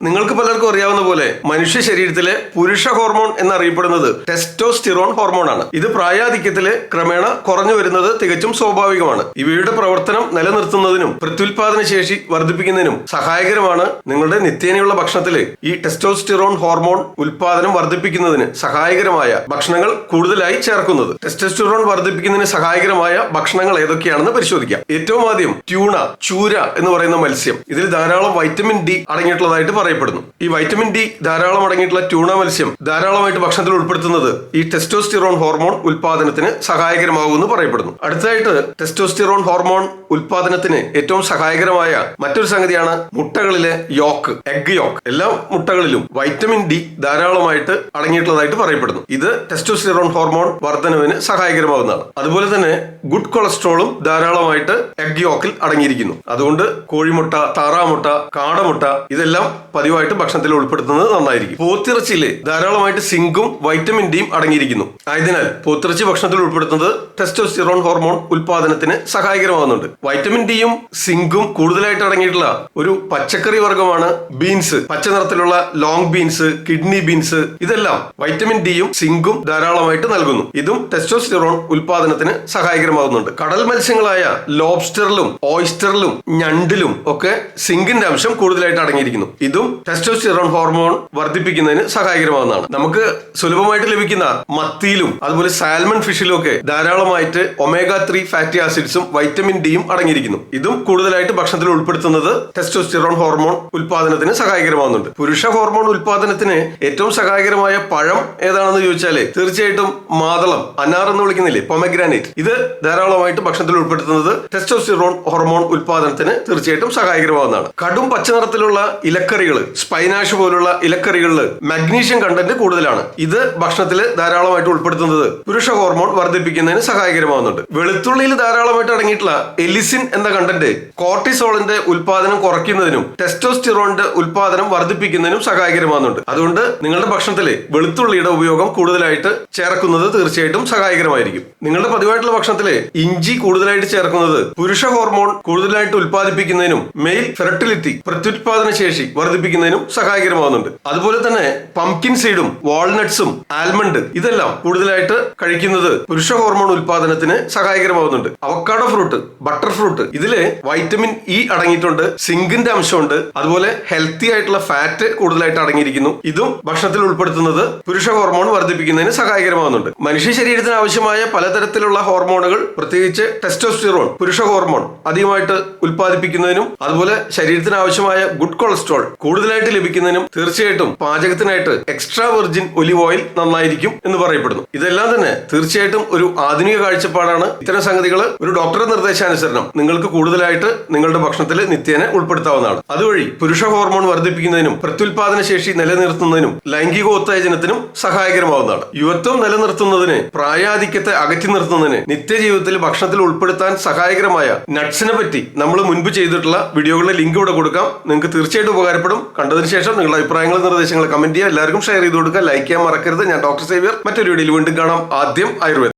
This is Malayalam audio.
നിങ്ങൾക്ക് പലർക്കും അറിയാവുന്ന പോലെ മനുഷ്യ ശരീരത്തിലെ പുരുഷ ഹോർമോൺ എന്നറിയപ്പെടുന്നത് ടെസ്റ്റോസ്റ്റിറോൺ ഹോർമോൺ ആണ്. ഇത് പ്രായാധിക്യത്തില് ക്രമേണ കുറഞ്ഞു വരുന്നത് തികച്ചും സ്വാഭാവികമാണ്. ഇവയുടെ പ്രവർത്തനം നിലനിർത്തുന്നതിനും പ്രത്യുൽപാദന ശേഷി വർദ്ധിപ്പിക്കുന്നതിനും സഹായകരമാണ്. നിങ്ങളുടെ നിത്യേനയുള്ള ഭക്ഷണത്തില് ഈ ടെസ്റ്റോസ്റ്റിറോൺ ഹോർമോൺ ഉൽപാദനം വർദ്ധിപ്പിക്കുന്നതിന് സഹായകരമായ ഭക്ഷണങ്ങൾ കൂടുതലായി ചേർക്കുന്നത്. ടെസ്റ്റോസ്റ്റിറോൺ വർദ്ധിപ്പിക്കുന്നതിന് സഹായകരമായ ഭക്ഷണങ്ങൾ ഏതൊക്കെയാണെന്ന് പരിശോധിക്കാം. ഏറ്റവും ആദ്യം ട്യൂണ, ചൂര എന്ന് പറയുന്ന മത്സ്യം. ഇതിൽ ധാരാളം വൈറ്റമിൻ ഡി അടങ്ങിയിട്ടുള്ളതായിട്ട് പറയപ്പെടുന്നു. ഈ വൈറ്റമിൻ ഡി ധാരാളം അടങ്ങിയിട്ടുള്ള ട്യൂണ മത്സ്യം ധാരാളമായിട്ട് ഭക്ഷണത്തിൽ ഉൾപ്പെടുത്തുന്നത് ഈ ടെസ്റ്റോസ്റ്റിറോൺ ഹോർമോൺ ഉൽപാദനത്തിന് സഹായകരമാകുമെന്ന് പറയപ്പെടുന്നു. അടുത്തതായിട്ട് ടെസ്റ്റോസ്റ്റിറോൺ ഹോർമോൺ ഉൽപാദനത്തിന് ഏറ്റവും സഹായകരമായ മറ്റൊരു സംഗതിയാണ് മുട്ടകളിലെ യോക്ക്, എഗ് യോക്ക്. എല്ലാ മുട്ടകളിലും വൈറ്റമിൻ ഡി ധാരാളമായിട്ട് അടങ്ങിയിട്ടുള്ളതായിട്ട് പറയപ്പെടുന്നു. ഇത് ടെസ്റ്റോസ്റ്റിറോൺ ഹോർമോൺ വർധനവിന് സഹായകരമാകുന്നതാണ്. അതുപോലെ തന്നെ ഗുഡ് കൊളസ്ട്രോളും ധാരാളമായിട്ട് എഗ് യോക്കിൽ അടങ്ങിയിരിക്കുന്നു. അതുകൊണ്ട് കോഴിമുട്ട, താറാമുട്ട, കാടമുട്ട ഇതെല്ലാം പതിവായിട്ട് ഭക്ഷണത്തിൽ ഉൾപ്പെടുത്തുന്നത് നന്നായിരിക്കും. പോത്തിറച്ചിയിൽ ധാരാളമായിട്ട് സിങ്കും വൈറ്റമിൻ ഡിയും അടങ്ങിയിരിക്കുന്നു. ആയതിനാൽ പോത്തിറച്ചി ഭക്ഷണത്തിൽ ഉൾപ്പെടുത്തുന്നത് ടെസ്റ്റോസ്റ്റിറോൺ ഹോർമോൺ ഉൽപാദനത്തിന് സഹായകരമാകുന്നുണ്ട്. വൈറ്റമിൻ ഡിയും സിങ്കും കൂടുതലായിട്ട് അടങ്ങിയിട്ടുള്ള ഒരു പച്ചക്കറി വർഗമാണ് ബീൻസ്. പച്ച നിറത്തിലുള്ള ലോങ് ബീൻസ്, കിഡ്നി ബീൻസ് ഇതെല്ലാം വൈറ്റമിൻ ഡിയും സിങ്കും ധാരാളമായിട്ട് നൽകുന്നു. ഇതും ടെസ്റ്റോസ്റ്റിറോൺ ഉൽപാദനത്തിന് സഹായകരമാകുന്നുണ്ട്. കടൽ മത്സ്യങ്ങളായ ലോബ്സ്റ്ററിലും ഓയിസ്റ്ററിലും ഞണ്ടിലും ഒക്കെ സിങ്കിന്റെ അംശം കൂടുതലായിട്ട് അടങ്ങിയിരിക്കുന്നു. ഇതും ടെസ്റ്റോസ്റ്റിറോൺ ഹോർമോൺ വർദ്ധിപ്പിക്കുന്നതിന് സഹായകരമാകുന്നതാണ്. നമുക്ക് സുലഭമായിട്ട് ലഭിക്കുന്ന മത്തിയിലും അതുപോലെ സാൽമൺ ഫിഷിലും ഒക്കെ ധാരാളമായിട്ട് ഒമേഗ 3 ഫാറ്റി ആസിഡ്സും വൈറ്റമിൻ ഡിയും അടങ്ങിയിരിക്കുന്നു. ഇതും കൂടുതലായിട്ട് ഭക്ഷണത്തിൽ ഉൾപ്പെടുത്തുന്നത് ടെസ്റ്റോസ്റ്റിറോൺ ഹോർമോൺ ഉൽപാദനത്തിന് സഹായകരമാകുന്നുണ്ട്. പുരുഷ ഹോർമോൺ ഉൽപാദനത്തിന് ഏറ്റവും സഹായകരമായ പഴം ഏതാണെന്ന് ചോദിച്ചാല് തീർച്ചയായിട്ടും മാതളം, അനാർ എന്ന് വിളിക്കുന്നില്ലേ, പൊമഗ്രാനൈറ്റ്, ഇത് ധാരാളമായിട്ട് ഭക്ഷണത്തിൽ ഉൾപ്പെടുത്തുന്നത് ടെസ്റ്റോസ്റ്റിറോൺ ഹോർമോൺ ഉൽപാദനത്തിന് തീർച്ചയായിട്ടും സഹായകരമാകുന്നതാണ്. കടും പച്ച നിറത്തിലുള്ള ഇലക്കറികൾ, സ്പൈനാഷ് പോലുള്ള ഇലക്കറികളിൽ മഗ്നീഷ്യം കണ്ടന്റ് കൂടുതലാണ്. ഇത് ഭക്ഷണത്തിൽ ധാരാളമായിട്ട് ഉൾപ്പെടുത്തുന്നത് പുരുഷ ഹോർമോൺ വർദ്ധിപ്പിക്കുന്നതിന് സഹായകരമാകുന്നുണ്ട്. വെളുത്തുള്ളിയിൽ ധാരാളമായിട്ട് അടങ്ങിയിട്ടുള്ള എലിസിൻ എന്ന കണ്ടന്റ് കോർട്ടിസോളിന്റെ ഉൽപാദനം കുറയ്ക്കുന്നതിനും ടെസ്റ്റോസ്റ്റിറോണിന്റെ ഉൽപാദനം വർദ്ധിപ്പിക്കുന്നതിനും സഹായകരമാകുന്നുണ്ട്. അതുകൊണ്ട് നിങ്ങളുടെ ഭക്ഷണത്തിൽ വെളുത്തുള്ളിയുടെ ഉപയോഗം കൂടുതലായിട്ട് ചേർക്കുന്നത് തീർച്ചയായിട്ടും സഹായകരമായിരിക്കും. നിങ്ങളുടെ പതിവായിട്ടുള്ള ഭക്ഷണത്തിൽ ഇഞ്ചി കൂടുതലായിട്ട് ചേർക്കുന്നത് പുരുഷ ഹോർമോൺ കൂടുതലായിട്ട് ഉൽപ്പാദിപ്പിക്കുന്നതിനും മെയിൽ ഫെർട്ടിലിറ്റി, പ്രത്യുൽപാദന ശേഷി വർദ്ധിപ്പിക്കുന്നതിനും സഹായകരമാകുന്നുണ്ട്. അതുപോലെ തന്നെ പംകിൻ സീഡും വാൾനട്ട്സും ആൽമണ്ട് ഇതെല്ലാം കൂടുതലായിട്ട് കഴിക്കുന്നത് പുരുഷ ഹോർമോൺ ഉൽപാദനത്തിന് സഹായകരമാകുന്നുണ്ട്. അവക്കാഡോ ഫ്രൂട്ട്, ബട്ടർ ഫ്രൂട്ട് ഇതില് വൈറ്റമിൻ ഇ അടങ്ങിയിട്ടുണ്ട്, സിങ്കിന്റെ അംശമുണ്ട്, അതുപോലെ ഹെൽത്തി ആയിട്ടുള്ള ഫാറ്റ് കൂടുതലായിട്ട് അടങ്ങിയിരിക്കുന്നു. ഇതും ഭക്ഷണത്തിൽ ഉൾപ്പെടുത്തുന്നത് പുരുഷ ഹോർമോൺ വർദ്ധിപ്പിക്കുന്നതിന് സഹായകരമാകുന്നുണ്ട്. മനുഷ്യ ശരീരത്തിന് ആവശ്യമായ പലതരത്തിലുള്ള ഹോർമോണുകൾ, പ്രത്യേകിച്ച് ടെസ്റ്റോസ്റ്റിറോൺ പുരുഷ ഹോർമോൺ അധികമായിട്ട് ഉൽപ്പാദിപ്പിക്കുന്നതിനും അതുപോലെ ശരീരത്തിന് ആവശ്യമായ ഗുഡ് കൊളസ്ട്രോൾ കൂടുതലായിട്ട് ലഭിക്കുന്നതിനും തീർച്ചയായിട്ടും പാചകത്തിനായിട്ട് എക്സ്ട്രാ വെർജിൻ ഒലിവ് ഓയിൽ നന്നായിരിക്കും എന്ന് പറയപ്പെടുന്നു. ഇതെല്ലാം തന്നെ തീർച്ചയായിട്ടും ഒരു ആധുനിക കാഴ്ചപ്പാടാണ്. ഇത്തരം സംഗതികൾ ഒരു ഡോക്ടറുടെ നിർദ്ദേശാനുസരണം നിങ്ങൾക്ക് കൂടുതലായിട്ട് നിങ്ങളുടെ ഭക്ഷണത്തിൽ നിത്യേന ഉൾപ്പെടുത്താവുന്നതാണ്. അതുവഴി പുരുഷ ഹോർമോൺ വർദ്ധിപ്പിക്കുന്നതിനും പ്രത്യുൽപാദന ശേഷി നിലനിർത്തുന്നതിനും ലൈംഗികോത്തേജനത്തിനും സഹായകരമാവുന്നതാണ്. യുവത്വം നിലനിർത്തുന്നതിന്, പ്രായാധിക്യത്തെ അകറ്റി നിർത്തുന്നതിന് നിത്യജീവിതത്തിൽ ഭക്ഷണത്തിൽ ഉൾപ്പെടുത്താൻ സഹായകരമായ നട്ട്സിനെ പറ്റി നമ്മൾ മുൻപ് ചെയ്തിട്ടുള്ള വീഡിയോകളുടെ ലിങ്ക് ഇവിടെ കൊടുക്കാം. നിങ്ങൾക്ക് തീർച്ചയായിട്ടും ഉപകാരപ്പെടും. കണ്ടതിന് ശേഷം നിങ്ങളുടെ അഭിപ്രായങ്ങളും നിർദ്ദേശങ്ങളും കമന്റ് ചെയ്യുക. എല്ലാവർക്കും ഷെയർ ചെയ്ത് കൊടുക്കുക. ലൈക്ക് ചെയ്യാൻ മറക്കരുത്. ഞാൻ ഡോക്ടർ സേവ്യർ. മറ്റൊരു വീഡിയോയിൽ വീണ്ടും കാണാം. ആദ്യം ആയുർവേദം.